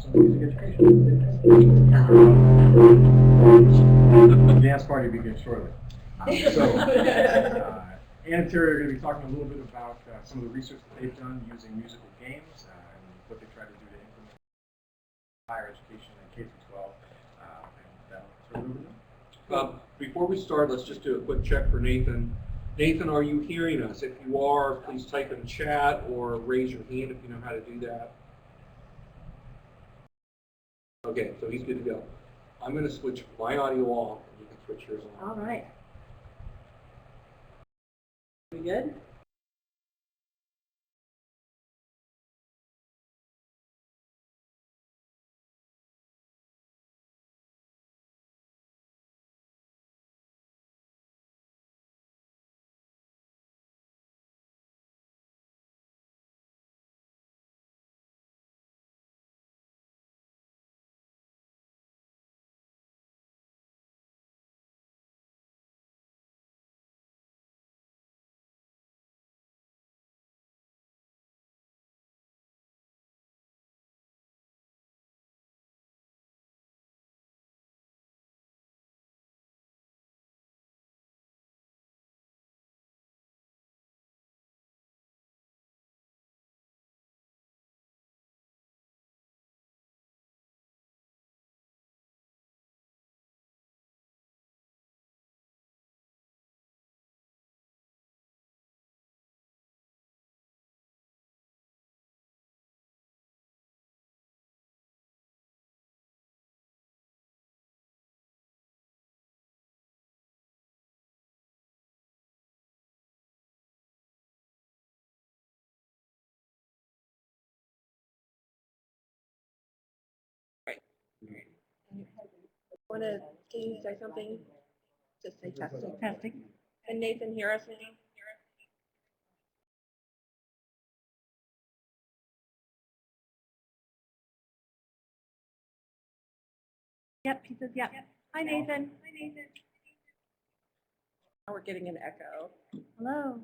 some music education. The dance party begins shortly. Ann and Terry are going to be talking a little bit about some of the research that they've done using musical games and what they try to do to implement higher education in K-12. And that'll turn it over to them. Before we start, let's just do a quick check for Nathan. Nathan, are you hearing us? If you are, please type in the chat or raise your hand if you know how to do that. Okay, so he's good to go. I'm going to switch my audio off, and you can switch yours on. All right. We good? Want to say something? Just say testing. Testing. Can Nathan hear us now? Yep, he says yep. Hi, Nathan. Hi, Nathan. Now we're getting an echo. Hello.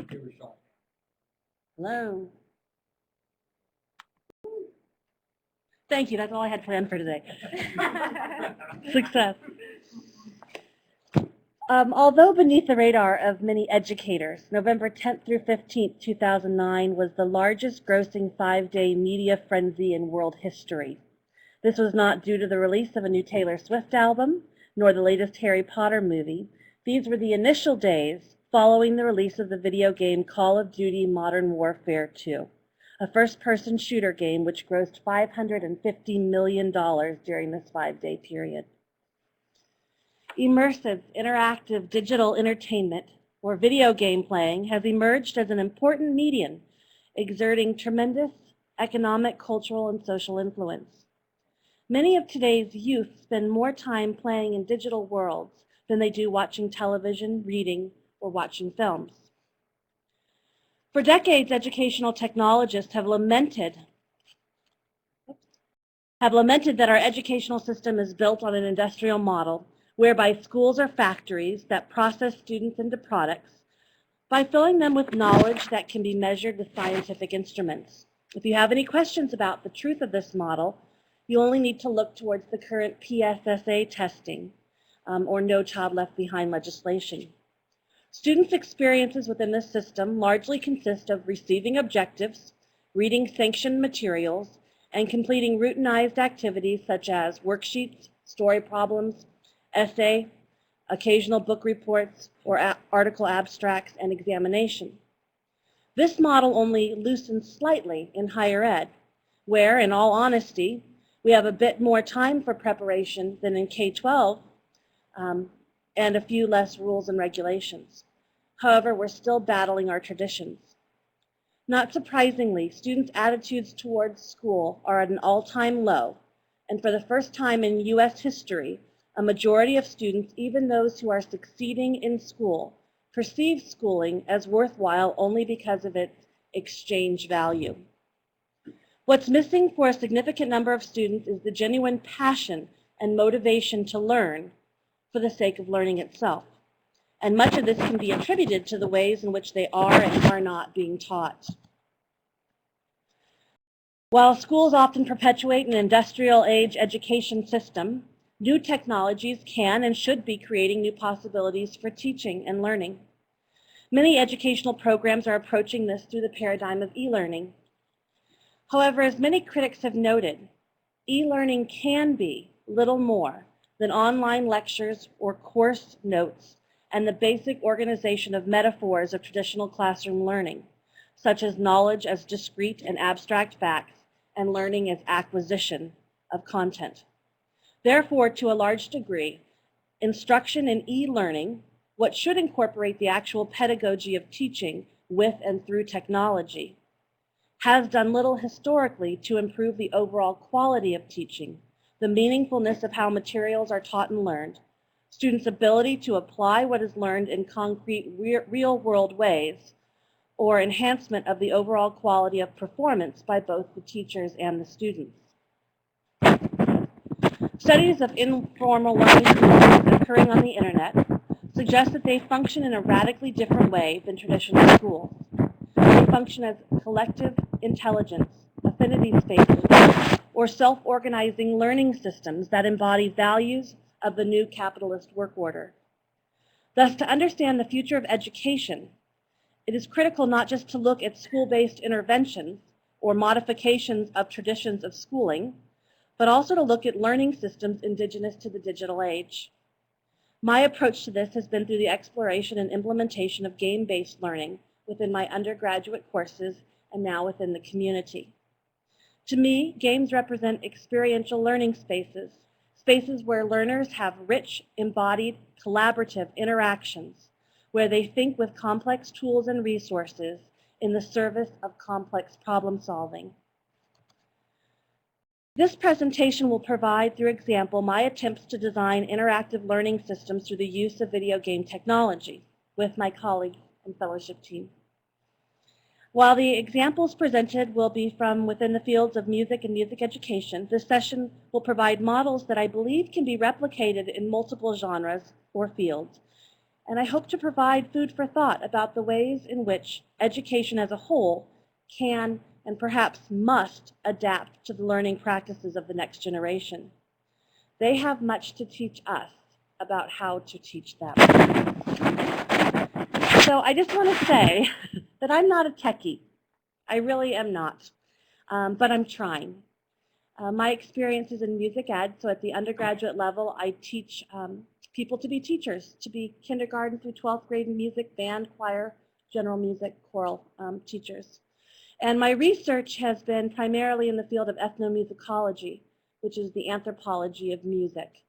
Give it a shot. Hello. Thank you. That's all I had planned for today. Success. Although beneath the radar of many educators, November 10th through 15th, 2009 was the largest grossing 5-day media frenzy in world history. This was not due to the release of a new Taylor Swift album, nor the latest Harry Potter movie. These were the initial days following the release of the video game Call of Duty Modern Warfare 2, a first-person shooter game which grossed $550 million during this 5-day period. Immersive, interactive digital entertainment, or video game playing, has emerged as an important medium, exerting tremendous economic, cultural, and social influence. Many of today's youth spend more time playing in digital worlds than they do watching television, reading, or watching films. For decades, educational technologists have lamented that our educational system is built on an industrial model whereby schools are factories that process students into products by filling them with knowledge that can be measured with scientific instruments. If you have any questions about the truth of this model, you only need to look towards the current PSSA testing or No Child Left Behind legislation. Students' experiences within this system largely consist of receiving objectives, reading sanctioned materials, and completing routinized activities such as worksheets, story problems, essay, occasional book reports, or article abstracts, and examination. This model only loosens slightly in higher ed, where, in all honesty, we have a bit more time for preparation than in K-12, and a few less rules and regulations. However, we're still battling our traditions. Not surprisingly, students' attitudes towards school are at an all-time low, and for the first time in U.S. history, a majority of students, even those who are succeeding in school, perceive schooling as worthwhile only because of its exchange value. What's missing for a significant number of students is the genuine passion and motivation to learn for the sake of learning itself. And much of this can be attributed to the ways in which they are and are not being taught. While schools often perpetuate an industrial age education system, new technologies can and should be creating new possibilities for teaching and learning. Many educational programs are approaching this through the paradigm of e-learning. However, as many critics have noted, e-learning can be little more than online lectures or course notes and the basic organization of metaphors of traditional classroom learning, such as knowledge as discrete and abstract facts and learning as acquisition of content. Therefore, to a large degree, instruction in e-learning, what should incorporate the actual pedagogy of teaching with and through technology, has done little historically to improve the overall quality of teaching, the meaningfulness of how materials are taught and learned, students' ability to apply what is learned in concrete, real-world ways, or enhancement of the overall quality of performance by both the teachers and the students. Studies of informal learning communities occurring on the internet suggest that they function in a radically different way than traditional schools. They function as collective intelligence, affinity spaces, or self-organizing learning systems that embody values of the new capitalist work order. Thus, to understand the future of education, it is critical not just to look at school-based interventions or modifications of traditions of schooling, but also to look at learning systems indigenous to the digital age. My approach to this has been through the exploration and implementation of game-based learning within my undergraduate courses and now within the community. To me, games represent experiential learning spaces, spaces where learners have rich, embodied, collaborative interactions, where they think with complex tools and resources in the service of complex problem solving. This presentation will provide, through example, my attempts to design interactive learning systems through the use of video game technology with my colleagues and fellowship team. While the examples presented will be from within the fields of music and music education, this session will provide models that I believe can be replicated in multiple genres or fields. And I hope to provide food for thought about the ways in which education as a whole can and perhaps must adapt to the learning practices of the next generation. They have much to teach us about how to teach them. So I just want to say that I'm not a techie. I really am not, but I'm trying. My experience is in music ed, so at the undergraduate level, I teach people to be teachers, to be kindergarten through 12th grade music, band, choir, general music, choral teachers. And my research has been primarily in the field of ethnomusicology, which is the anthropology of music,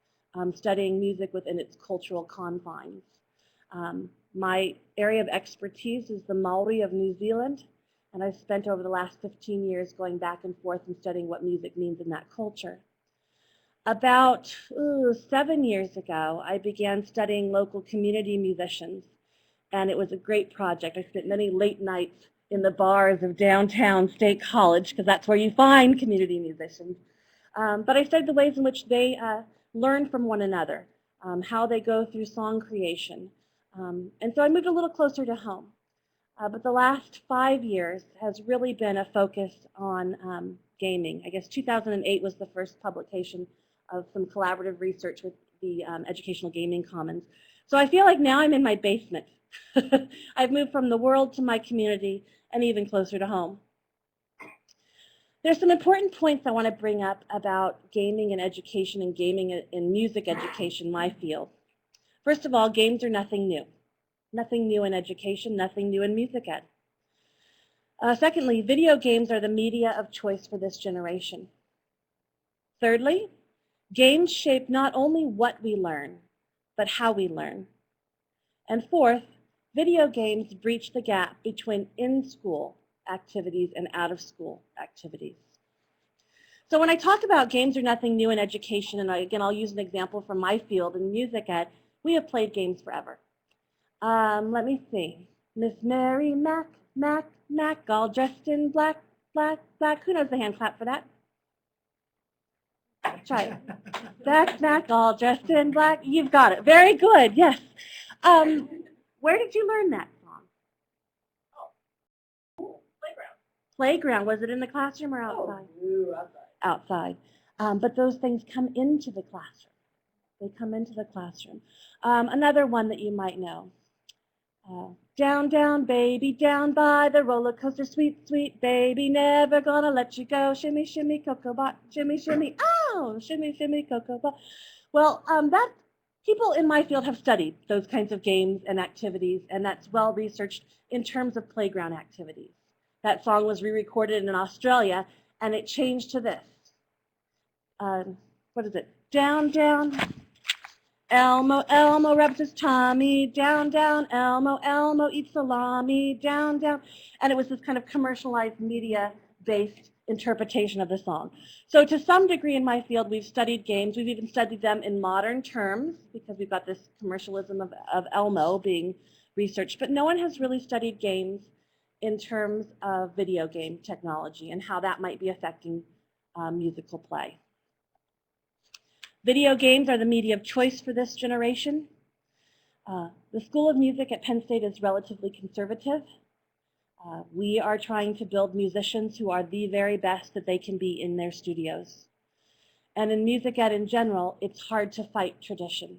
studying music within its cultural confines. My area of expertise is the Maori of New Zealand, and I've spent over the last 15 years going back and forth and studying what music means in that culture. About 7 years ago, I began studying local community musicians, and it was a great project. I spent many late nights in the bars of downtown State College, because that's where you find community musicians. But I studied the ways in which they learn from one another, how they go through song creation. And so I moved a little closer to home. But the last 5 years has really been a focus on gaming. I guess 2008 was the first publication of some collaborative research with the Educational Gaming Commons. So I feel like now I'm in my basement. I've moved from the world to my community and even closer to home. There's some important points I want to bring up about gaming and education and gaming in music education, my field. First of all, games are nothing new. Nothing new in education, nothing new in music ed. Secondly, video games are the media of choice for this generation. Thirdly, games shape not only what we learn, but how we learn. And fourth, video games breach the gap between in-school activities and out-of-school activities. So when I talk about games are nothing new in education, and again, I'll use an example from my field in music ed, we have played games forever. Let me see. Miss Mary Mac, Mac, Mac, all dressed in black, black, black. Who knows the hand clap for that? Try it. Mac, Mac, all dressed in black. You've got it. Very good. Yes. Where did you learn that song? Playground. Was it in the classroom or outside? Outside. But those things come into the classroom. They come into the classroom. Another one that you might know. Down, down, baby, down by the roller coaster, sweet, sweet baby, never gonna let you go. Shimmy, shimmy, cocoa bot, shimmy, shimmy, ow, shimmy, shimmy, cocoa bot. Well, that people in my field have studied those kinds of games and activities, and that's well researched in terms of playground activities. That song was re-recorded in Australia, and it changed to this. What is it? Down, down, Elmo, Elmo rubs his tummy, down, down, Elmo, Elmo eats salami, down, down. And it was this kind of commercialized media-based interpretation of the song. So to some degree in my field, we've studied games. We've even studied them in modern terms because we've got this commercialism of Elmo being researched. But no one has really studied games in terms of video game technology and how that might be affecting musical play. Video games are the media of choice for this generation. The School of Music at Penn State is relatively conservative. We are trying to build musicians who are the very best that they can be in their studios. And in music ed in general, it's hard to fight tradition.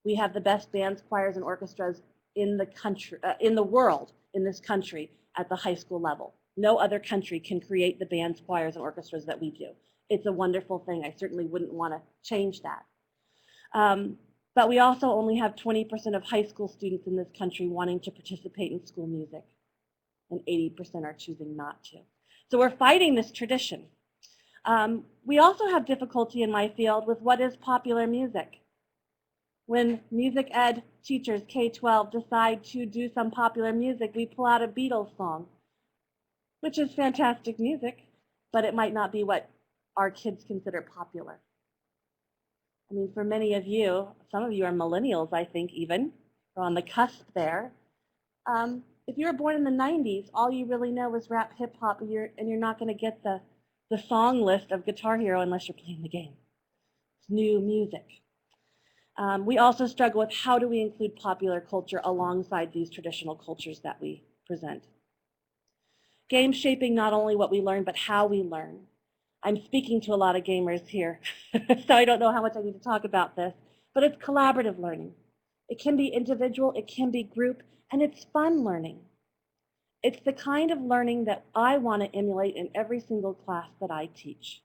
We have the best bands, choirs, and orchestras in the country, in the world, in this country, at the high school level. No other country can create the bands, choirs, and orchestras that we do. It's a wonderful thing. I certainly wouldn't want to change that. But we also only have 20% of high school students in this country wanting to participate in school music, and 80% are choosing not to. So we're fighting this tradition. We also have difficulty in my field with what is popular music. When music ed teachers, K-12, decide to do some popular music, we pull out a Beatles song, which is fantastic music, but it might not be what our kids consider popular. I mean, for many of you, some of you are millennials, I think even, or on the cusp there. If you were born in the 90s, all you really know is rap, hip hop, and you're not going to get the song list of Guitar Hero unless you're playing the game. It's new music. We also struggle with how do we include popular culture alongside these traditional cultures that we present. Games shaping not only what we learn, but how we learn. I'm speaking to a lot of gamers here, so I don't know how much I need to talk about this, but it's collaborative learning. It can be individual, it can be group, and it's fun learning. It's the kind of learning that I want to emulate in every single class that I teach.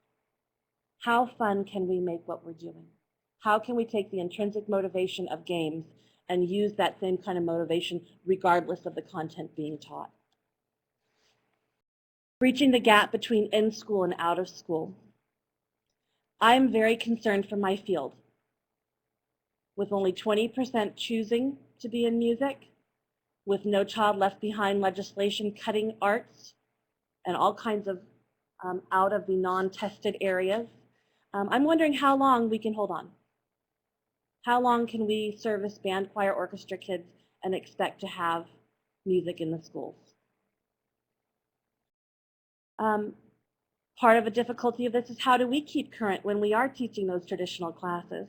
How fun can we make what we're doing? How can we take the intrinsic motivation of games and use that same kind of motivation regardless of the content being taught? Breaching the gap between in school and out of school. I'm very concerned for my field. With only 20% choosing to be in music, with No Child Left Behind legislation cutting arts and all kinds of out of the non-tested areas, I'm wondering how long we can hold on. How long can we service band, choir, orchestra kids and expect to have music in the schools? Part of the difficulty of this is how do we keep current when we are teaching those traditional classes?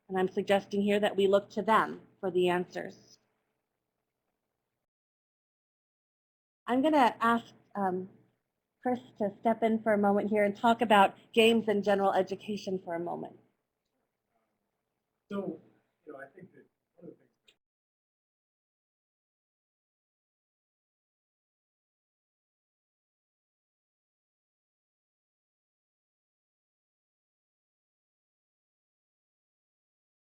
And I'm suggesting here that we look to them for the answers. I'm going to ask Chris to step in for a moment here and talk about games and general education for a moment. So, I think that one of the things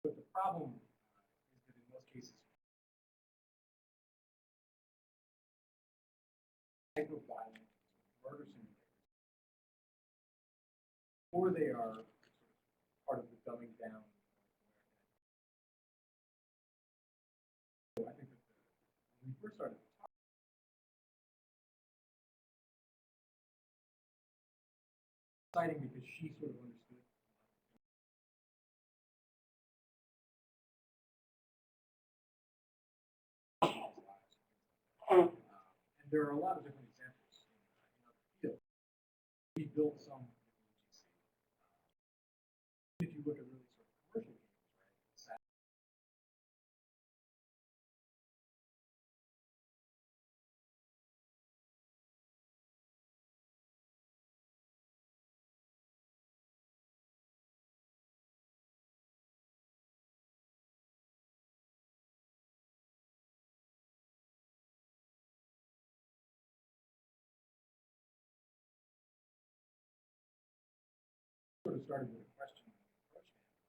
but the problem is that in most cases, type of violence, murder simulators, or they are part of the dumbing down. So I think that when we first started exciting because she sort of understood. And there are a lot of different examples in other fields. We built some with EGC. If you look at really sort of commercial games, right? Sort of started with a question when we approached him.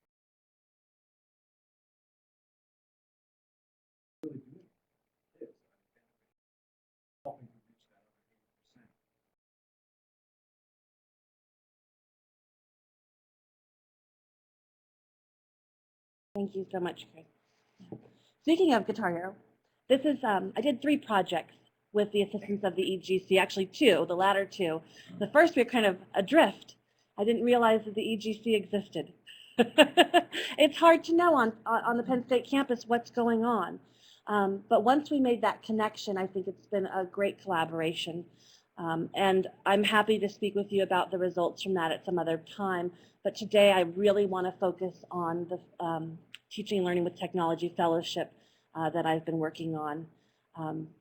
Really doing this, helping to reach that other 80%. Thank you so much, Chris. Speaking of Guitar Hero, this is, I did 3 projects with the assistance of the EGC, actually 2, the latter 2. The first we were kind of adrift. I didn't realize that the EGC existed. It's hard to know on the Penn State campus what's going on. But once we made that connection, I think it's been a great collaboration. And I'm happy to speak with you about the results from that at some other time. But today I really want to focus on the Teaching and Learning with Technology Fellowship that I've been working on.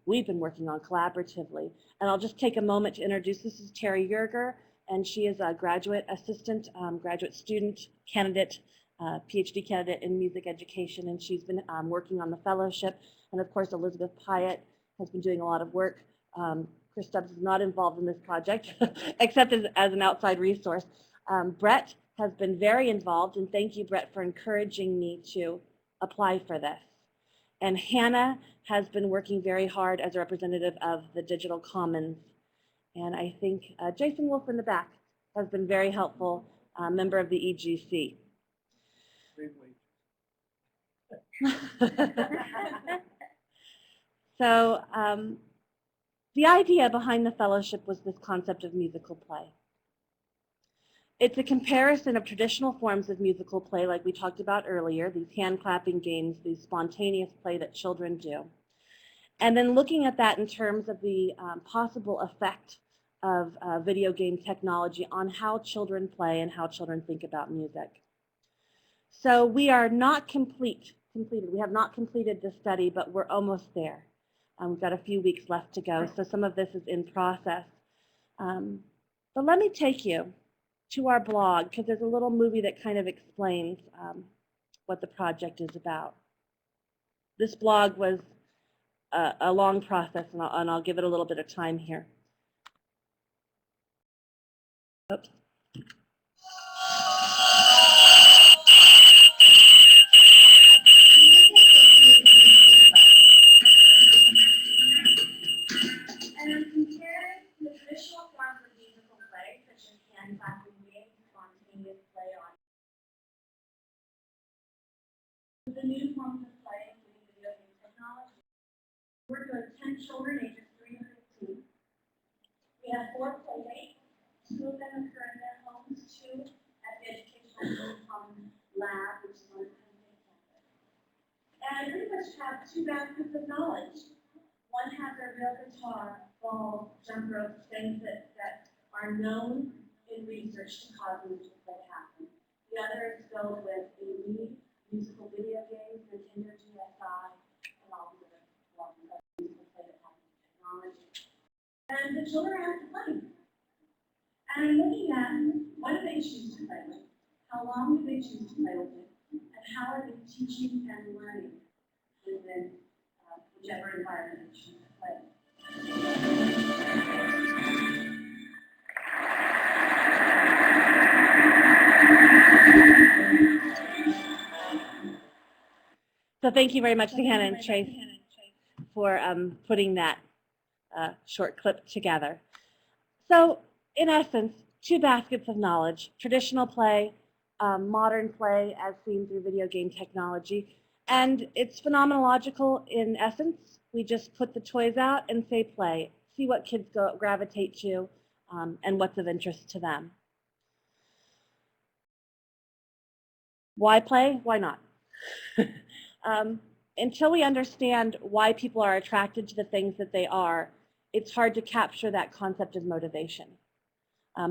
We've been working on collaboratively. And I'll just take a moment to introduce, this is Terry Yerger, and she is a graduate assistant, graduate student candidate, PhD candidate in music education, and she's been working on the fellowship. And of course, Elizabeth Pyatt has been doing a lot of work. Chris Stubbs is not involved in this project, except as an outside resource. Brett has been very involved, and thank you, Brett, for encouraging me to apply for this. And Hannah has been working very hard as a representative of the Digital Commons. And I think Jason Wolf in the back has been very helpful, member of the EGC. So the idea behind the fellowship was this concept of musical play. It's a comparison of traditional forms of musical play like we talked about earlier, these hand-clapping games, these spontaneous play that children do. And then looking at that in terms of the possible effect of video game technology on how children play and how children think about music. So we are not completed. We have not completed the study, but we're almost there. We've got a few weeks left to go, so some of this is in process. But let me take you to our blog, because there's a little movie that kind of explains what the project is about. This blog was a long process, and I'll give it a little bit of time here. Oops. And compare the traditional forms of musical play, such as hand-clapping games, spontaneous play on the new forms of play, including video game technology. We're doing 10 children ages 3 to 15. We have 4 playmates. 2 of them occur in their homes, 2 at the Educational Commons Lab, which is on the Penn State campus. And I pretty much have 2 baskets of knowledge. One has a real guitar, ball, jump rope, things that are known in research to cause musical play to happen. The other is filled with AV, musical video games, Nintendo GSI, and all the other forms of musical play that happen in technology. And the children are asked to play. And I'm looking at what do they choose to play with, how long do they choose to play with it, and how are they teaching and learning within whichever environment they choose to play. So thank you very much to Hannah and Trace for putting that short clip together. So in essence, 2 baskets of knowledge, traditional play, modern play as seen through video game technology. And it's phenomenological in essence. We just put the toys out and say play, see what kids gravitate to and what's of interest to them. Why play? Why not? until we understand why people are attracted to the things that they are, it's hard to capture that concept of motivation.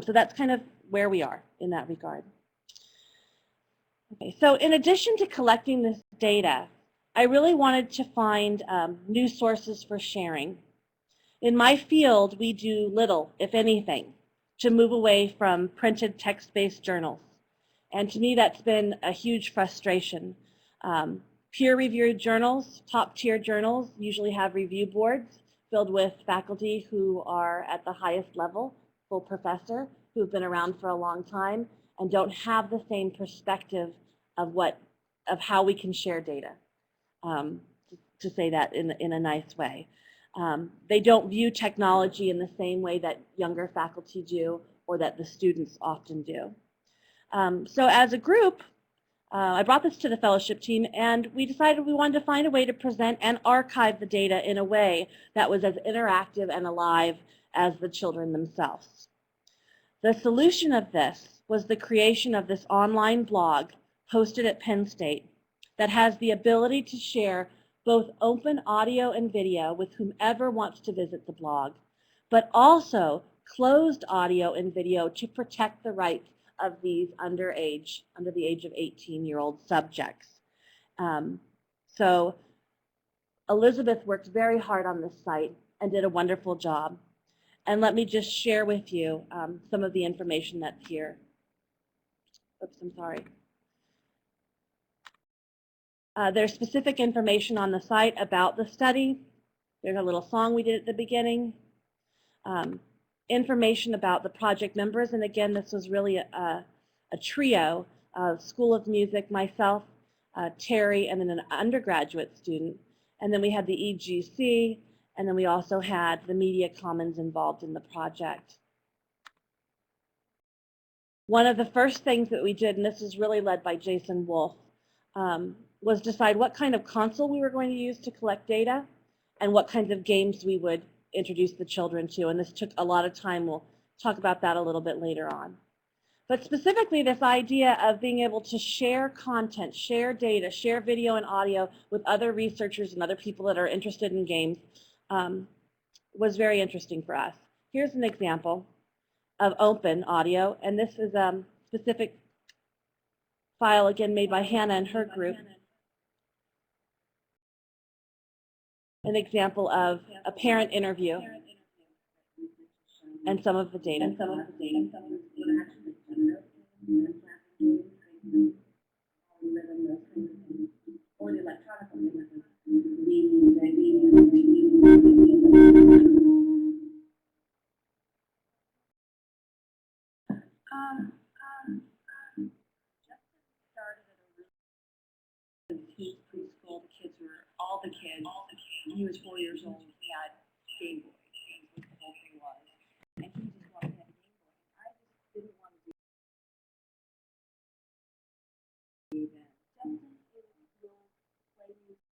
So that's kind of where we are in that regard. Okay, so in addition to collecting this data, I really wanted to find new sources for sharing. In my field, we do little, if anything, to move away from printed text-based journals. And to me, that's been a huge frustration. Peer-reviewed journals, top-tier journals, usually have review boards filled with faculty who are at the highest level, full professor, who've been around for a long time and don't have the same perspective of how we can share data, to say that in a nice way. They don't view technology in the same way that younger faculty do or that the students often do. So as a group, I brought this to the fellowship team, and we decided we wanted to find a way to present and archive the data in a way that was as interactive and alive as the children themselves. The solution of this was the creation of this online blog hosted at Penn State that has the ability to share both open audio and video with whomever wants to visit the blog, but also closed audio and video to protect the rights of these under the age of 18-year-old subjects. So Elizabeth worked very hard on this site and did a wonderful job. And let me just share with you some of the information that's here. Oops, I'm sorry. There's specific information on the site about the study. There's a little song we did at the beginning. Information about the project members, and again, this was really a trio of School of Music, myself, Terry, and then an undergraduate student. And then we had the EGC, and then we also had the Media Commons involved in the project. One of the first things that we did, and this was really led by Jason Wolf, was decide what kind of console we were going to use to collect data and what kinds of games we would introduce the children to. And this took a lot of time. We'll talk about that a little bit later on. But specifically, this idea of being able to share content, share data, share video and audio with other researchers and other people that are interested in games was very interesting for us. Here's an example of open audio, and this is a specific file, again, made by Hannah and her group. An example of a parent interview and some of the data. Preschool, the kids were all the kids. He was 4 years old. He had Game Boy. What the whole thing was, and he just wanted to have Game Boy. I just didn't want to do that. Justin will play music.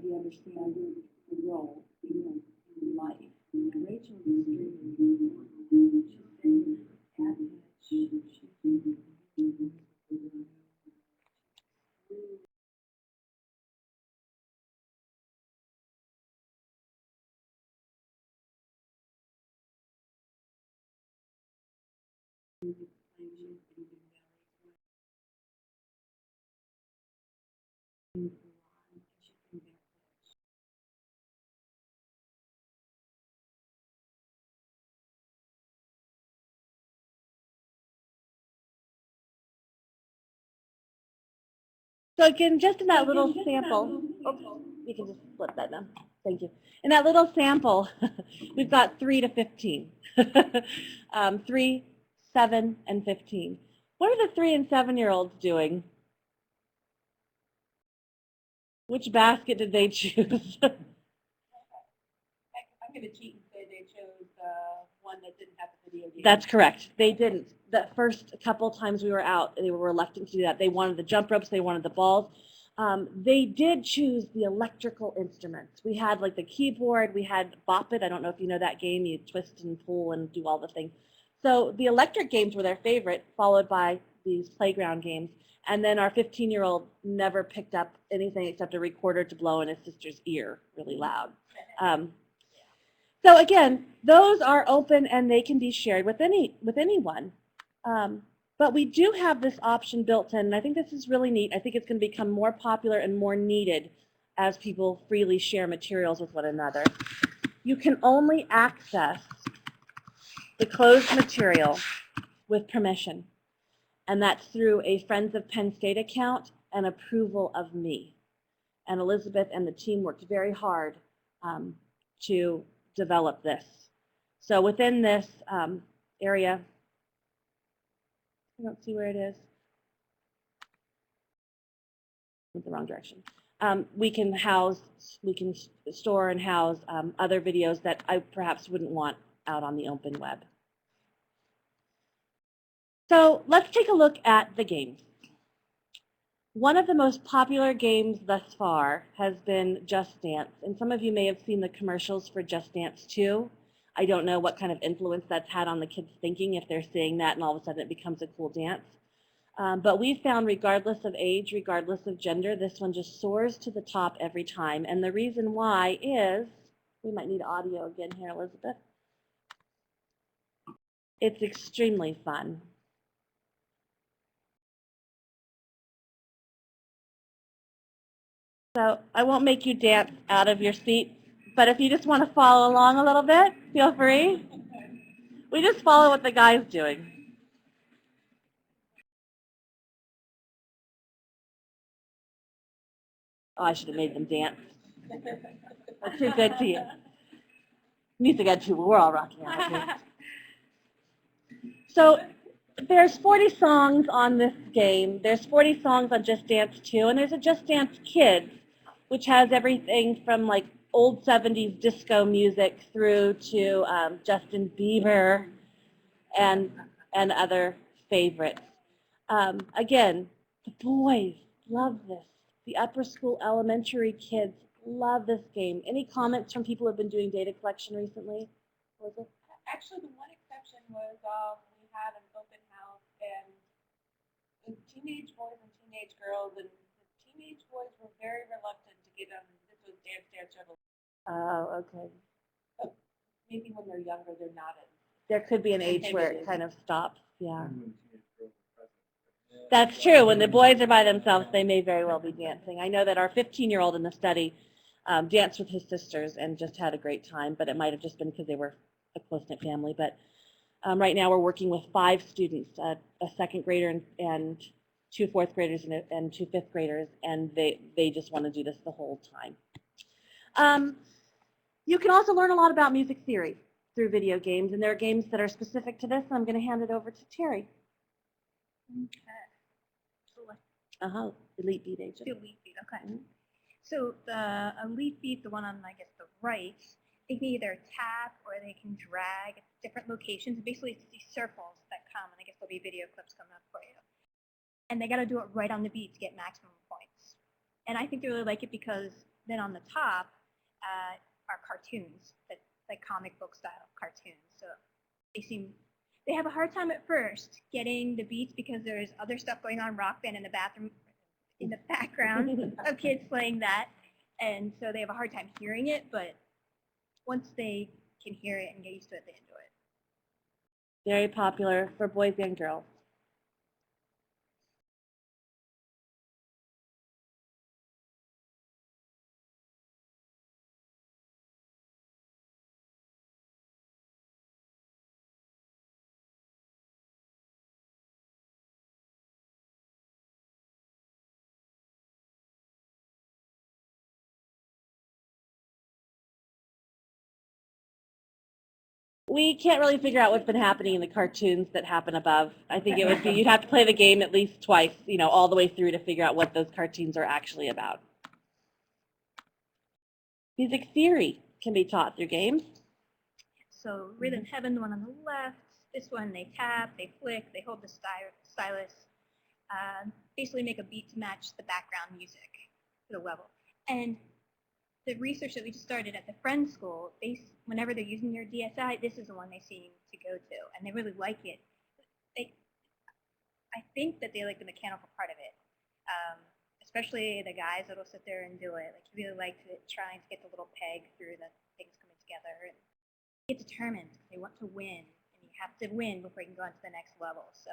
You understand the role in life. Rachel is extremely important. She's been advocate. She's been So again, just in that little sample, oops, you can just flip that now. Thank you. In that little sample, we've got 3 to 15. 3, 7, and 15. What are the 3 and 7-year-olds doing? Which basket did they choose? I'm going to cheat and say they chose one that didn't have the video game. That's correct. They didn't. The first couple times we were out, they were reluctant to do that. They wanted the jump ropes. They wanted the balls. they did choose the electrical instruments. We had like the keyboard, we had Bthe. I don't know if you know that game. You twist and pull and do all the things. So the electric games were their favorite, followed by these playground games. And then our 15-year-old never picked up anything except a recorder to blow in his sister's ear really loud. So again, those are open and they can be shared with anyone. But we do have this option built in, and I think this is really neat. I think it's going to become more popular and more needed as people freely share materials with one another. You can only access the closed material with permission, and that's through a Friends of Penn State account and approval of me. And Elizabeth and the team worked very hard to develop this. So within this area, I don't see where it is. Went the wrong direction. We can store and house other videos that I perhaps wouldn't want out on the open web. So let's take a look at the games. One of the most popular games thus far has been Just Dance, and some of you may have seen the commercials for Just Dance 2. I don't know what kind of influence that's had on the kids' thinking if they're seeing that and all of a sudden it becomes a cool dance. But we found regardless of age, regardless of gender, this one just soars to the top every time. And the reason why is, we might need audio again here, Elizabeth. It's extremely fun. So I won't make you dance out of your seat, but if you just want to follow along a little bit, feel free. We just follow what the guy's doing. Oh, I should have made them dance. That's too good to you. Music ed too, we're all rocking out. So there's 40 songs on this game. There's 40 songs on Just Dance 2, and there's a Just Dance Kids, which has everything from like old 70s disco music through to Justin Bieber and other favorites. Again, the boys love this. The upper school elementary kids love this game. Any comments from people who have been doing data collection recently? Actually, the one exception was we had an open house and the teenage boys and teenage girls, and the teenage boys were very reluctant to get on. This was Dance Dance Revolution. Oh, okay. Maybe when they're younger, they're not as. There could be an age where it Maybe. kind of stops. Yeah. And when teenage girls are present. That's true. When the boys are by themselves, they may very well be dancing. I know that our 15-year-old in the study danced with his sisters and just had a great time, but it might have just been because they were a close-knit family. But right now we're working with 5 students, a second grader and 2 fourth graders and 2 fifth graders, and they just want to do this the whole time. You can also learn a lot about music theory through video games, and there are games that are specific to this. I'm going to hand it over to Terry. Okay. Elite Beat Agent. The Elite Beat, okay. So the Elite Beat, the one on, I guess, the right, they can either tap or they can drag different locations. Basically, it's these circles that come, and I guess there'll be video clips coming up for you. And they got to do it right on the beat to get maximum points. And I think they really like it because then on the top are cartoons, that like comic book style cartoons. So they have a hard time at first getting the beats because there's other stuff going on, Rock Band in the bathroom, in the background of kids playing that, and so they have a hard time hearing it. But once they can hear it and get used to it, they enjoy it. Very popular for boys and girls. We can't really figure out what's been happening in the cartoons that happen above. I think it would be, you'd have to play the game at least twice, all the way through to figure out what those cartoons are actually about. Music theory can be taught through games. So Rhythm Heaven, the one on the left, this one they tap, they flick, they hold the stylus, basically make a beat to match the background music. the level. And the research that we just started at the Friends School, whenever they're using their DSI, this is the one they seem to go to, and they really like it. I think that they like the mechanical part of it, especially the guys that'll sit there and do it. Like, he really likes it, trying to get the little peg through the things coming together. And get determined. They want to win, and you have to win before you can go on to the next level. So.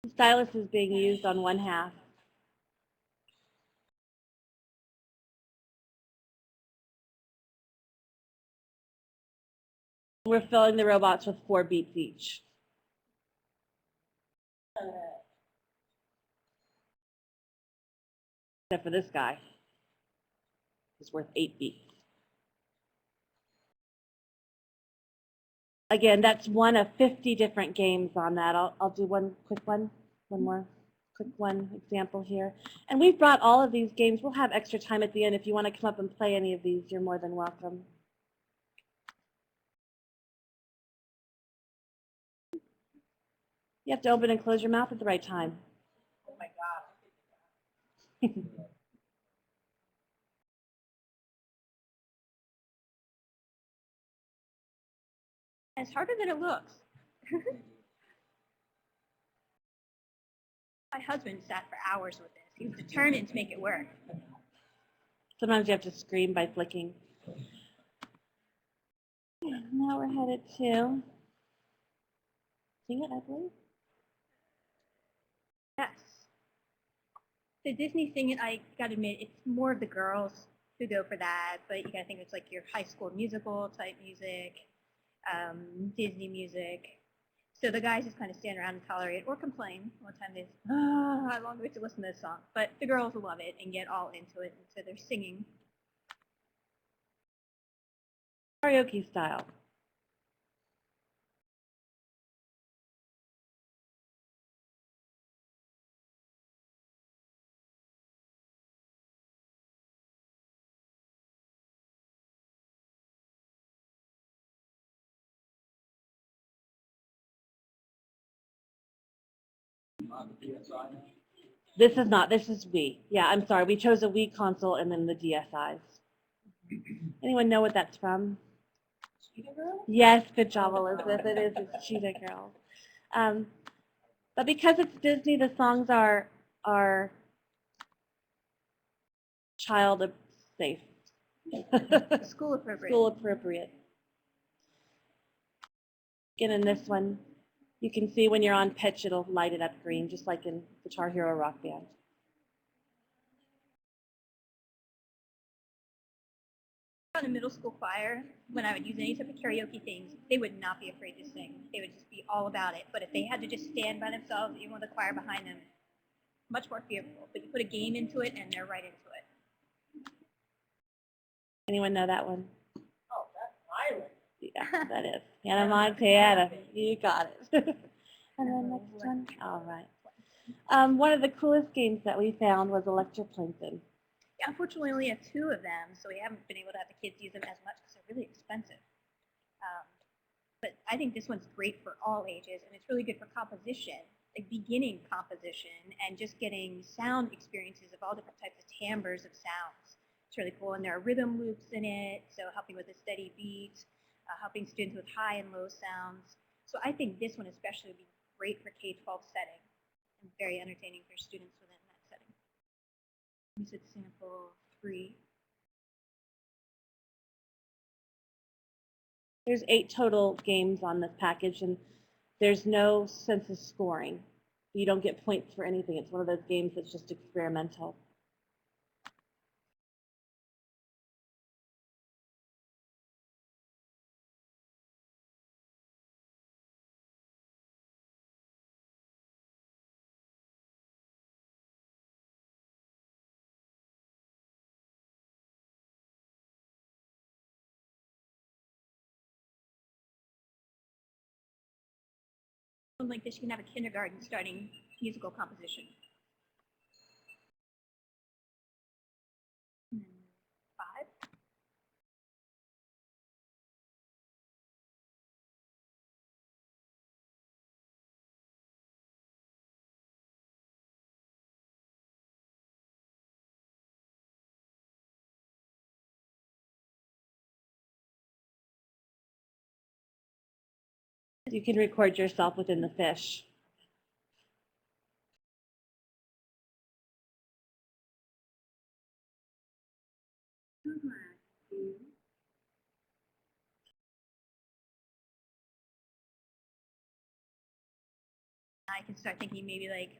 The stylus is being used on one half. We're filling the robots with 4 beats each. Except for this guy. It's worth 8 beats. Again, that's one of 50 different games on that. I'll do one more quick example here. And we've brought all of these games. We'll have extra time at the end. If you want to come up and play any of these, you're more than welcome. You have to open and close your mouth at the right time. Oh my God. It's harder than it looks. My husband sat for hours with this. He was determined to make it work. Sometimes you have to scream by flicking. Now we're headed to Sing It, I believe. Yes. The Disney Sing It, I gotta admit, it's more of the girls who go for that, but you gotta think it's like your High School Musical type music, Disney music. So the guys just kind of stand around and tolerate or complain all the time. They how long do we have to listen to this song? But the girls love it and get all into it, and so they're singing. Karaoke style. This is not, this is Wii. Yeah, I'm sorry. We chose a Wii console and then the DSIs. Anyone know what that's from? Cheetah Girl? Yes, good job, Elizabeth. It is. It's Cheetah Girl. But because it's Disney, the songs are child safe. School appropriate. School appropriate. Again, in this one, you can see when you're on pitch, it'll light it up green, just like in Guitar Hero Rock Band. On a middle school choir, when I would use any type of karaoke things, they would not be afraid to sing. They would just be all about it. But if they had to just stand by themselves, even with a choir behind them, much more fearful. But you put a game into it, and they're right into it. Anyone know that one? Oh, that's violent. Yeah, that is. Hannah Montana. You got it. And then next one. All right. One of the coolest games that we found was electroplating. Yeah, unfortunately, we only have 2 of them, so we haven't been able to have the kids use them as much because they're really expensive. But I think this one's great for all ages, and it's really good for composition, like beginning composition, and just getting sound experiences of all different types of timbres of sounds. It's really cool, and there are rhythm loops in it, so helping with a steady beat, helping students with high and low sounds. So I think this one especially would be great for K-12 setting, and very entertaining for students within that setting. You said sample 3. There's 8 total games on this package, and there's no sense of scoring. You don't get points for anything. It's one of those games that's just experimental. Something like this, you can have a kindergarten starting musical composition. 5. You can record yourself within the fish. I can start thinking maybe like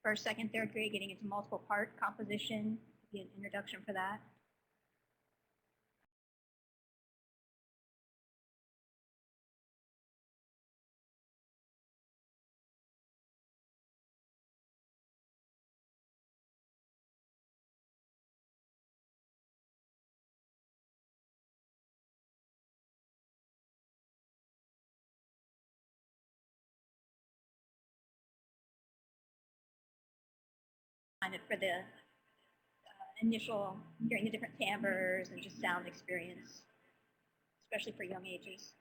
first, second, third grade, getting into multiple part composition, be an introduction for that. Kind of for the initial hearing the different timbres and just sound experience, especially for young ages.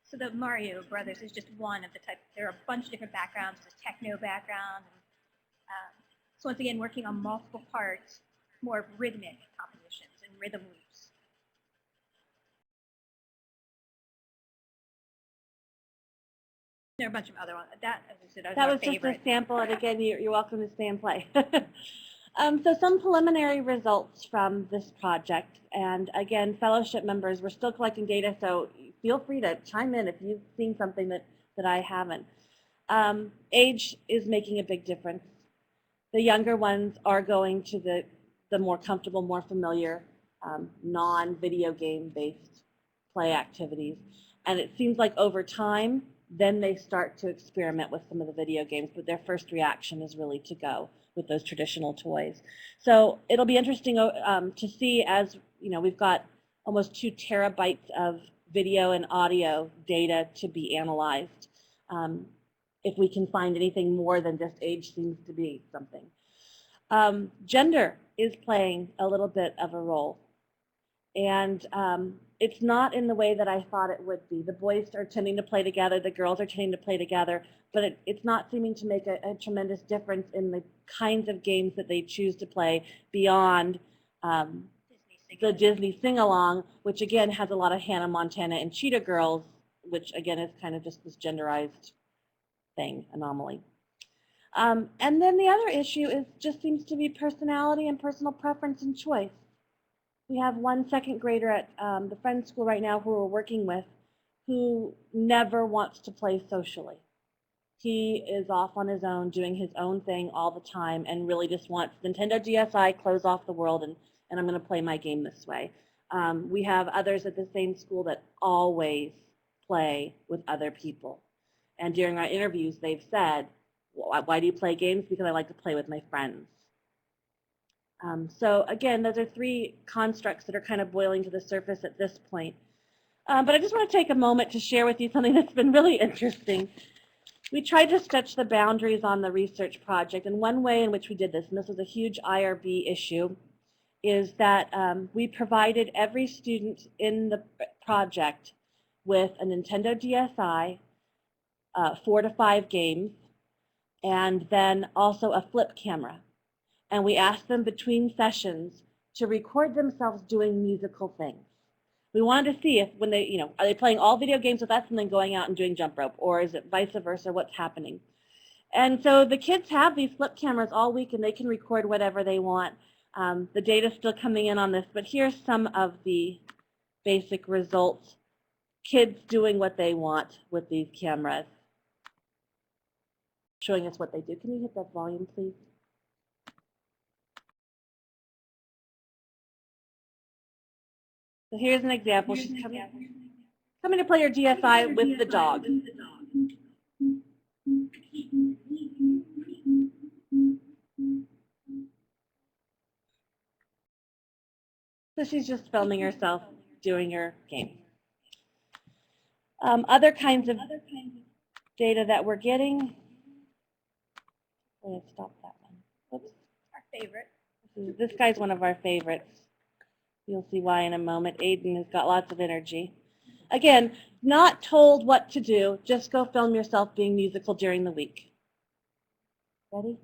So the Mario Brothers is just one of the type. There are a bunch of different backgrounds. There's a techno background. And, so once again, working on multiple parts, more rhythmic compositions and rhythm loops. There are a bunch of other ones. That, as I said, That our was just favorite. a sample, and again, you're welcome to stay and play. So some preliminary results from this project, and again, fellowship members, we're still collecting data, so feel free to chime in if you've seen something that I haven't. Age is making a big difference. The younger ones are going to the more comfortable, more familiar, non-video game-based play activities. And it seems like over time, then they start to experiment with some of the video games, but their first reaction is really to go with those traditional toys. So it'll be interesting to see, as you know, we've got almost 2 terabytes of video and audio data to be analyzed. If we can find anything more than just age seems to be something. Gender is playing a little bit of a role. And it's not in the way that I thought it would be. The boys are tending to play together, the girls are tending to play together, but it's not seeming to make a tremendous difference in the kinds of games that they choose to play beyond the Disney sing-along, which again has a lot of Hannah Montana and Cheetah Girls, which again is kind of just this genderized thing, anomaly. And then the other issue is just seems to be personality and personal preference and choice. We have one second grader at the Friends School right now who we're working with who never wants to play socially. He is off on his own, doing his own thing all the time, and really just wants Nintendo DSi, close off the world, and I'm going to play my game this way. We have others at the same school that always play with other people. And during our interviews, they've said, why do you play games? Because I like to play with my friends. So again, those are 3 constructs that are kind of boiling to the surface at this point. But I just want to take a moment to share with you something that's been really interesting. We tried to stretch the boundaries on the research project, and one way in which we did this, and this was a huge IRB issue, is that we provided every student in the project with a Nintendo DSi, 4 to 5 games, and then also a flip camera. And we asked them between sessions to record themselves doing musical things. We wanted to see if when they, are they playing all video games with us and then going out and doing jump rope, or is it vice versa, what's happening? And so the kids have these flip cameras all week and they can record whatever they want. The data's still coming in on this, but here's some of the basic results. Kids doing what they want with these cameras. Showing us what they do. Can you hit that volume, please? So here's an example. She's coming to play her DSi with the dog. So she's just filming herself doing her game. Other kinds of data that we're getting. Let's stop that one. Whoops. Our favorite. This guy's one of our favorites. You'll see why in a moment. Aiden has got lots of energy. Again, not told what to do. Just go film yourself being musical during the week. Ready?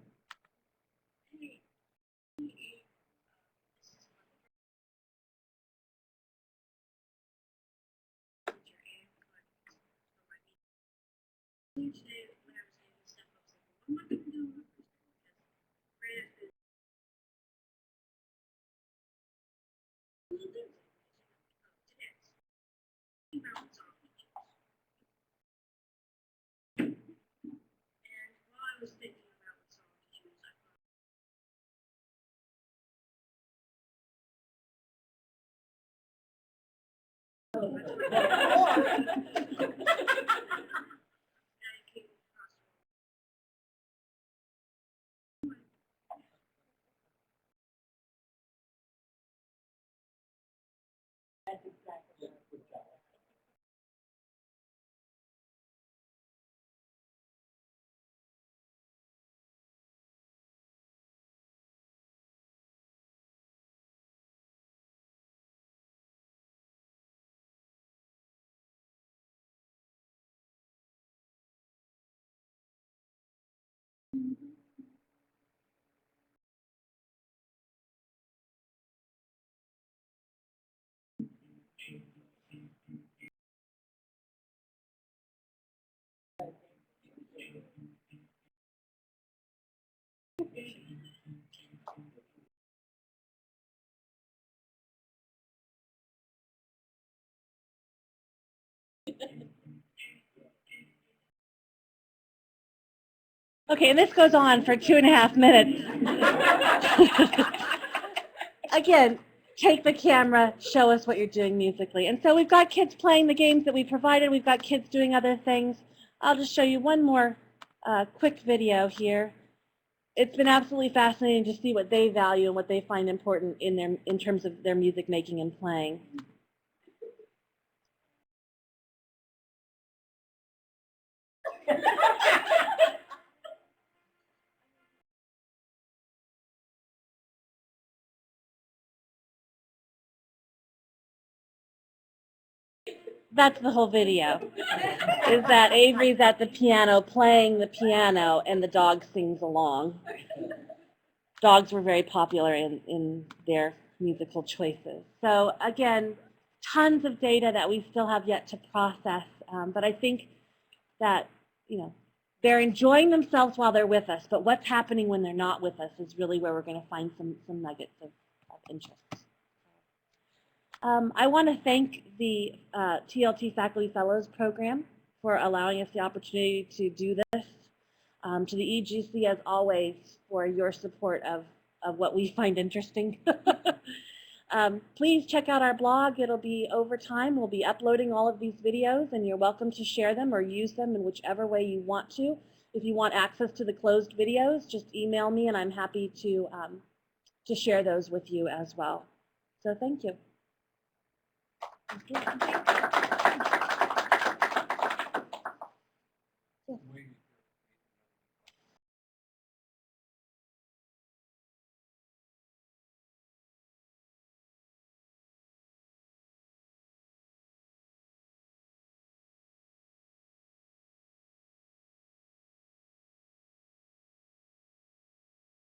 Okay, and this goes on for 2.5 minutes. Again, take the camera, show us what you're doing musically. And so we've got kids playing the games that we provided. We've got kids doing other things. I'll just show you one more quick video here. It's been absolutely fascinating to see what they value and what they find important in terms of their music making and playing. That's the whole video, is that Avery's at the piano playing the piano and the dog sings along. Dogs were very popular in their musical choices. So again, tons of data that we still have yet to process, but I think that, you know, they're enjoying themselves while they're with us, but what's happening when they're not with us is really where we're going to find some nuggets of interest. I want to thank the TLT Faculty Fellows Program for allowing us the opportunity to do this. To the EGC, as always, for your support of what we find interesting. Please check out our blog. It'll be over time. We'll be uploading all of these videos, and you're welcome to share them or use them in whichever way you want to. If you want access to the closed videos, just email me, and I'm happy to share those with you as well. So thank you.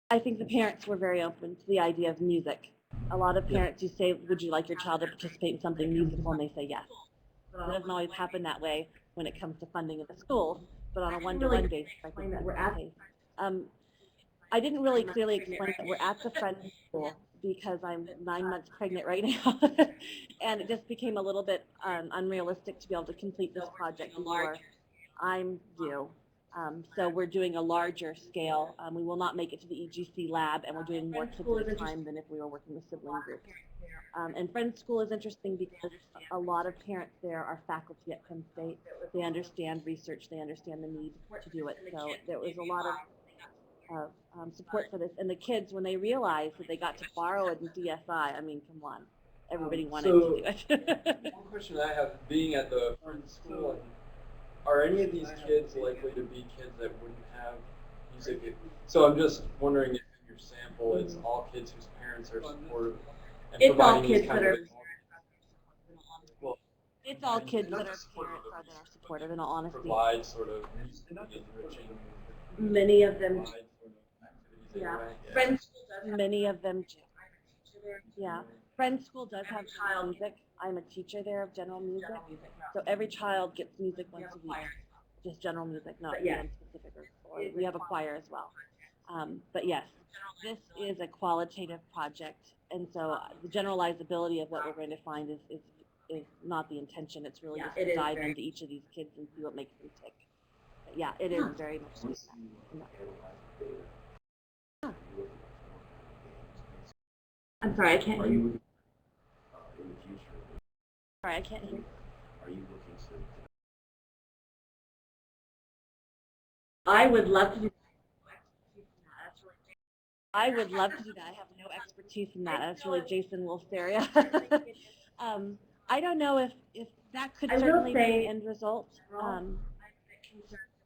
I think the parents were very open to the idea of music. A lot of parents you say, would you like your child to participate in something musical, and they say yes. It doesn't always happen that way when it comes to funding in the school, but on a one-to-one basis, I think that's the case. I didn't really clearly explain that we're at the Friends School because I'm 9 months pregnant right now, and it just became a little bit unrealistic to be able to complete this project before I'm due. So we're doing a larger scale. We will not make it to the EGC lab, and we're doing more kids at a time than if we were working with sibling groups. And Friends School is interesting because a lot of parents there are faculty at Penn State. They understand research. They understand the need to do it. So there was a lot of support for this. And the kids, when they realized that they got to borrow a DSI, I mean, come on. Everybody wanted to do it. One question I have, being at the Friends School, are any of these kids likely to be kids that wouldn't have So I'm just wondering if in your sample it's all kids whose parents are supportive and It's all providing these kids kind that of are. well, It's all kids that not are parents supportive, that are supportive, in all honesty. provide sort of enriching, Many of them, provide sort of activities in a yeah. way. Friends School does. Many of them do. Yeah. Friends School does have general music. I'm a teacher there of general music. So every child gets music once a week. Just general music, not band specific or we have a choir as well. But yes, this is a qualitative project, and so the generalizability of what we're going to find is not the intention. It's really just to dive into each of these kids and see what makes them tick. But yeah, it is very much like that. Yeah. I'm sorry, I can't hear you. In the future, Sorry, I can't hear. are you looking to? I would love to do that. I would love to do that. I have no expertise in that. That's really Jason Wolf's area. I don't know if that could certainly be an end result.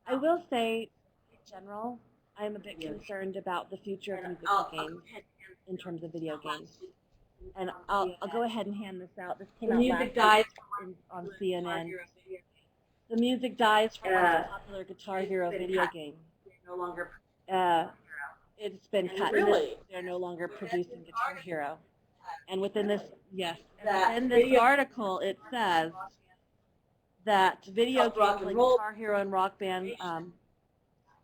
I will say, in general, I'm a bit concerned about the future of musical games in terms of video games. And I'll go ahead and hand this out. This came out last week on CNN. The music dies from a popular Guitar Hero video game. It's been cut. Really? They're no longer producing Guitar Hero. And within this, yes, within this article, it says that video games like Guitar Hero and Rock Band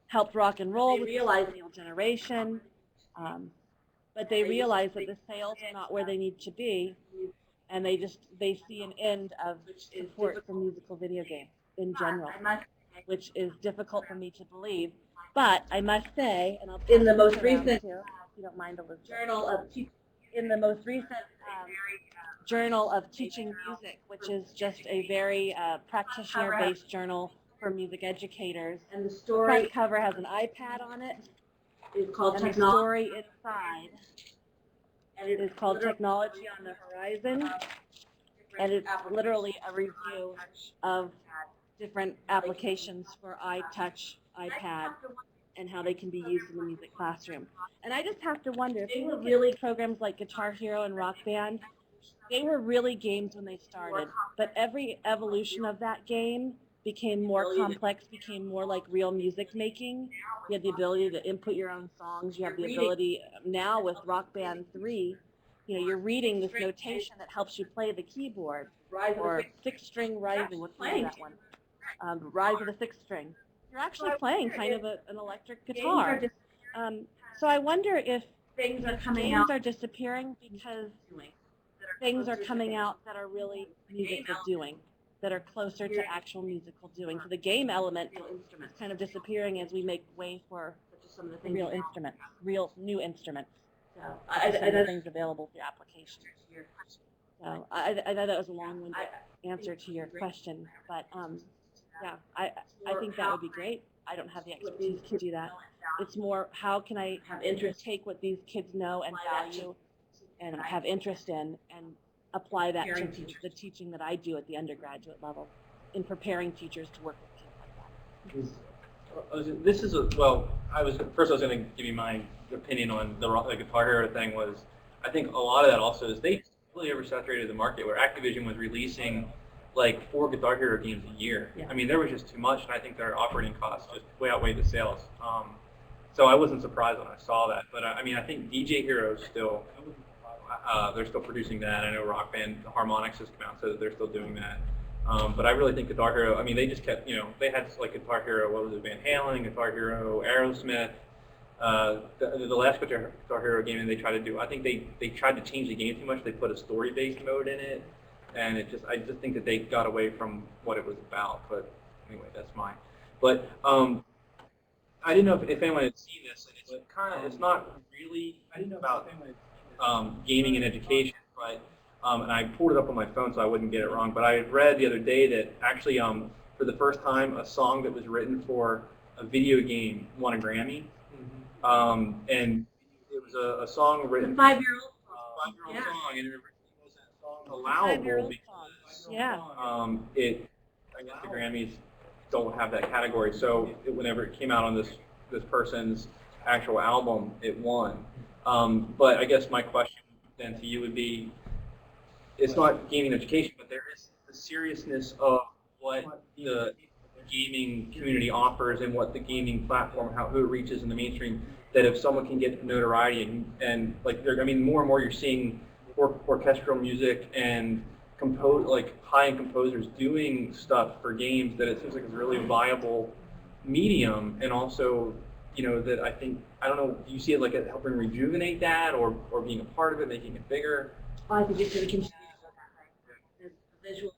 helped rock and roll with the millennial generation, but they realize that the sales are not where they need to be, and they see an end of support for musical video games in general, which is difficult for me to believe. But I must say, and I'll in the most recent, too, if you don't mind, Elizabeth, in the most recent Journal of Teaching Music, which is just a very practitioner-based journal for music educators. And the front cover has an iPad on it. It's called and the story inside. And it is called Technology on the Horizon. And it's literally a review of different applications for iTouch, iPad, and how they can be used in the music classroom. And I just have to wonder, if they were really programs like Guitar Hero and Rock Band, they were really games when they started, but every evolution of that game became more complex, became more like real music making. You had the ability to input your own songs. You have the ability now with Rock Band 3, you're reading this notation that helps you play the keyboard, or six-string rising. What's the name of that one? Rise of the Sixth String. You're actually playing kind of an electric guitar. So I wonder if games are disappearing because things are coming out that are really musical doing, that are closer to actual musical doing. So the game element is kind of disappearing as we make way for real instruments, real new instruments. So some of the things available through applications. So I know that was a long-winded answer to your question, but yeah, I think that would be great. I don't have the expertise to do that. It's more, how can I take what these kids know and value and have interest in and apply that to the teaching that I do at the undergraduate level in preparing teachers to work with kids like that. This is I was going to give you my opinion on the Guitar Hero thing. Was I think a lot of that also is they really oversaturated the market, where Activision was releasing like 4 Guitar Hero games a year. Yeah. I mean, there was just too much, and I think their operating costs just way outweighed the sales. So I wasn't surprised when I saw that. But I mean, I think DJ Heroes still, they're still producing that. I know Rock Band Harmonix has come out, so they're still doing that. But I really think Guitar Hero, I mean, they just kept, they had like Guitar Hero, what was it, Van Halen, Guitar Hero, Aerosmith. The last Guitar Hero game they tried to do, I think they tried to change the game too much. They put a story-based mode in it, and I just think that they got away from what it was about. But anyway, that's mine. But I didn't know if anyone had seen this, and it's not really about gaming and education, but and I pulled it up on my phone so I wouldn't get it wrong. But I had read the other day that actually, for the first time, a song that was written for a video game won a Grammy. And it was a song written. The 5-year-old song, and it wasn't a song allowable because I guess the Grammys don't have that category. So whenever it came out on this this person's actual album, it won. But I guess my question then to you would be, it's not gaming education, but there is the seriousness of what the gaming community offers and what the gaming platform, who it reaches in the mainstream, that if someone can get notoriety and like, I mean, more and more you're seeing orchestral music and high-end composers doing stuff for games, that it seems like it's a really viable medium. And also, that I think, I don't know, do you see it like helping rejuvenate that, or being a part of it, making it bigger? I think it's going to continue to go that way. As the visuals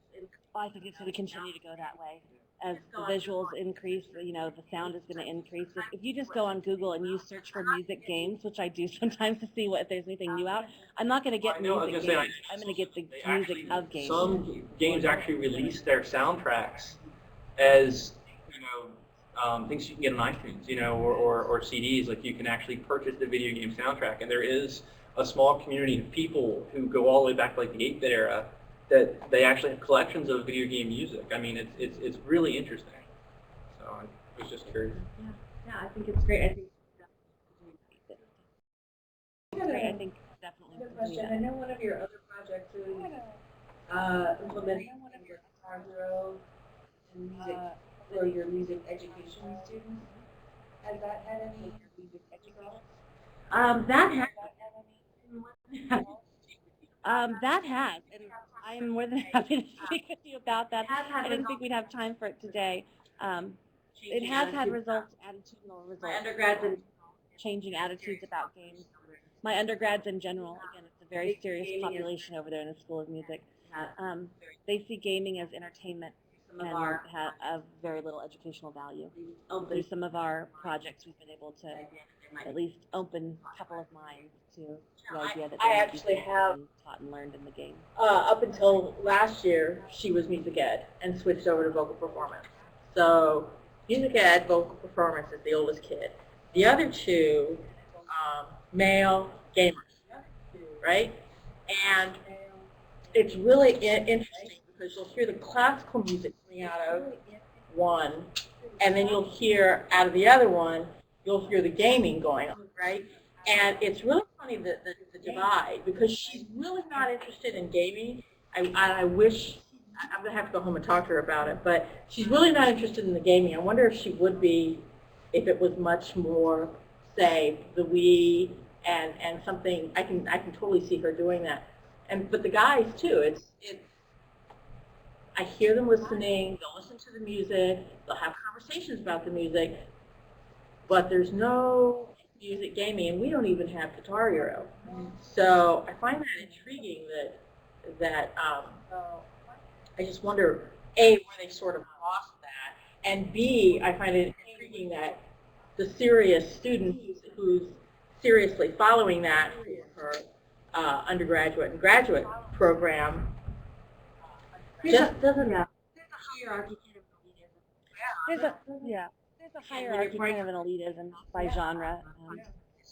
I think it's going to continue to go that way. As the visuals increase, the sound is going to increase. If you just go on Google and you search for music games, which I do sometimes to see if there's anything new out, I'm not going to get music games. I'm going to get the music of games. Some games actually release their soundtracks as, things you can get on iTunes, or CDs. Like, you can actually purchase the video game soundtrack, and there is a small community of people who go all the way back to like the 8-bit era, that they actually have collections of video game music. I mean, it's really interesting. So I was just curious. Yeah, I think it's great. I think definitely. Another question. I know one of your other projects is implementing your Guitar Hero and music for your music education students. Has that had any music education? That has, and I'm more than happy to speak with you about that. I didn't think we'd have time for it today. It has had attitudinal results. My undergrads in changing attitudes about games. My undergrads in general, again, it's a very serious population over there in the School of Music. They see gaming as entertainment and have very little educational value. Through some of our projects, we've been able to at least open a couple of minds to the idea that I they actually have taught and learned in the game. up until last year, she was music ed and switched over to vocal performance. So music ed, vocal performance is the oldest kid. The other two, male gamers, right? And it's really interesting because you'll hear the classical music coming out of one, and then you'll hear out of the other one, you'll hear the gaming going on, right? And it's really funny, the divide, because she's really not interested in gaming. I wish, I'm going to have to go home and talk to her about it, but she's really not interested in the gaming. I wonder if she would be if it was much more, say, the Wii and something. I can totally see her doing that. But the guys too, I hear them listening, they'll listen to the music, they'll have conversations about the music, but there's no music gaming, and we don't even have Guitar Hero. So I find that intriguing that I just wonder, A, where they sort of lost that, and B, I find it intriguing that the serious student who's seriously following that for her undergraduate and graduate program just doesn't have. There's a hierarchy kind of elitism. There's a hierarchy kind of an elitism by genre.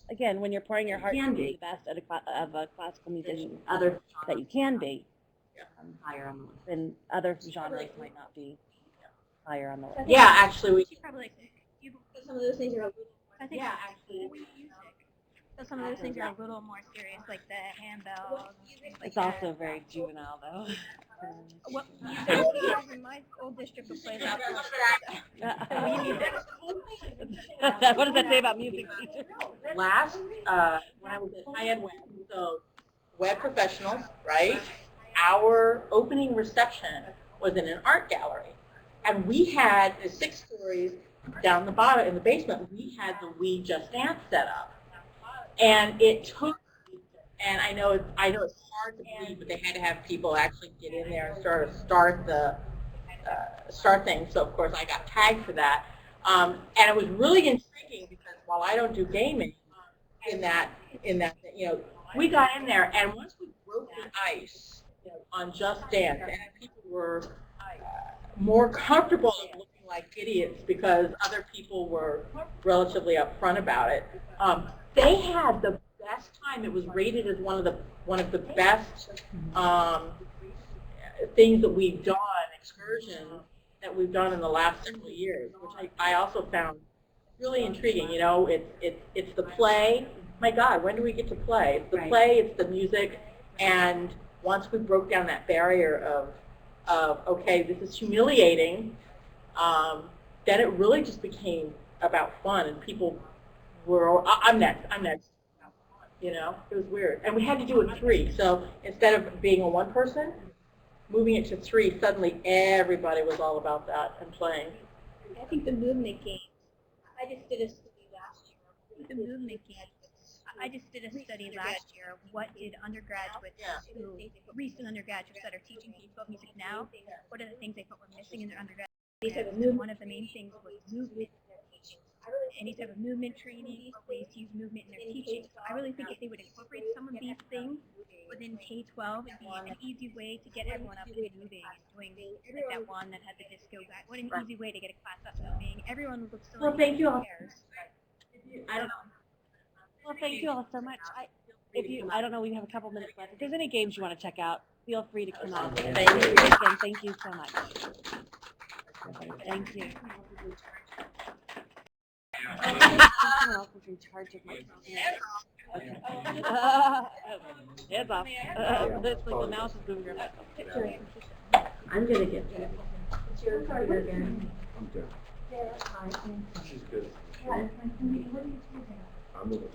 Again, when you're pouring your heart to be the best of a classical musician, that you can be, higher on the list. Then other genres might not be higher on the list. Yeah, actually, we Probably some of those things are a little. I think actually. So some of those things are a little more serious, like the handbells. It's also very juvenile, though. What music in my old district would play that. What does that say about music teachers? Last, when I was at high-end web, so web professionals, right? Our opening reception was in an art gallery, and we had the 6 stories down the bottom in the basement. We had the Wii Just Dance set up, and it took. And I know it's hard to believe, but they had to have people actually get in there and sort of start things. So of course I got tagged for that, and it was really intriguing because while I don't do gaming in that we got in there, and once we broke the ice on Just Dance, and people were more comfortable looking like idiots because other people were relatively upfront about it. They had the best time. It was rated as one of the best things that we've done, excursions that we've done in the last several years, which I also found really intriguing. You know, it's the play. My God, when do we get to play? It's the Right. play, it's the music, and once we broke down that barrier of okay, this is humiliating, then it really just became about fun, and people were, I'm next. You know, it was weird. And we had to do it 3, so instead of being a 1 person, moving it to 3, suddenly everybody was all about that and playing. I think the movement games. I just did a study last year. The movement games. I just did a study last year. What did undergraduates, recent undergraduates that are teaching K-12 music now, what are the things they thought were missing in their undergrad? And one of the main things was movement. Any type of movement training, or ways to use movement in their teaching. So I really think if they would incorporate some of these things within K-12, it'd be an easy way to get everyone up and moving and doing like that one that had the disco guy. What an easy way to get a class up moving. Everyone would look so Well, thank you all. I don't know. Well, thank you all so much. I don't know, we have a couple minutes left. If there's any games you want to check out, feel free to come on. Thank you. Again, thank you so much. Thank you. Someone else is in charge of my hands off. It's like the mouse is moving around. I'm going to get you. I'm good. She's good. I'm a little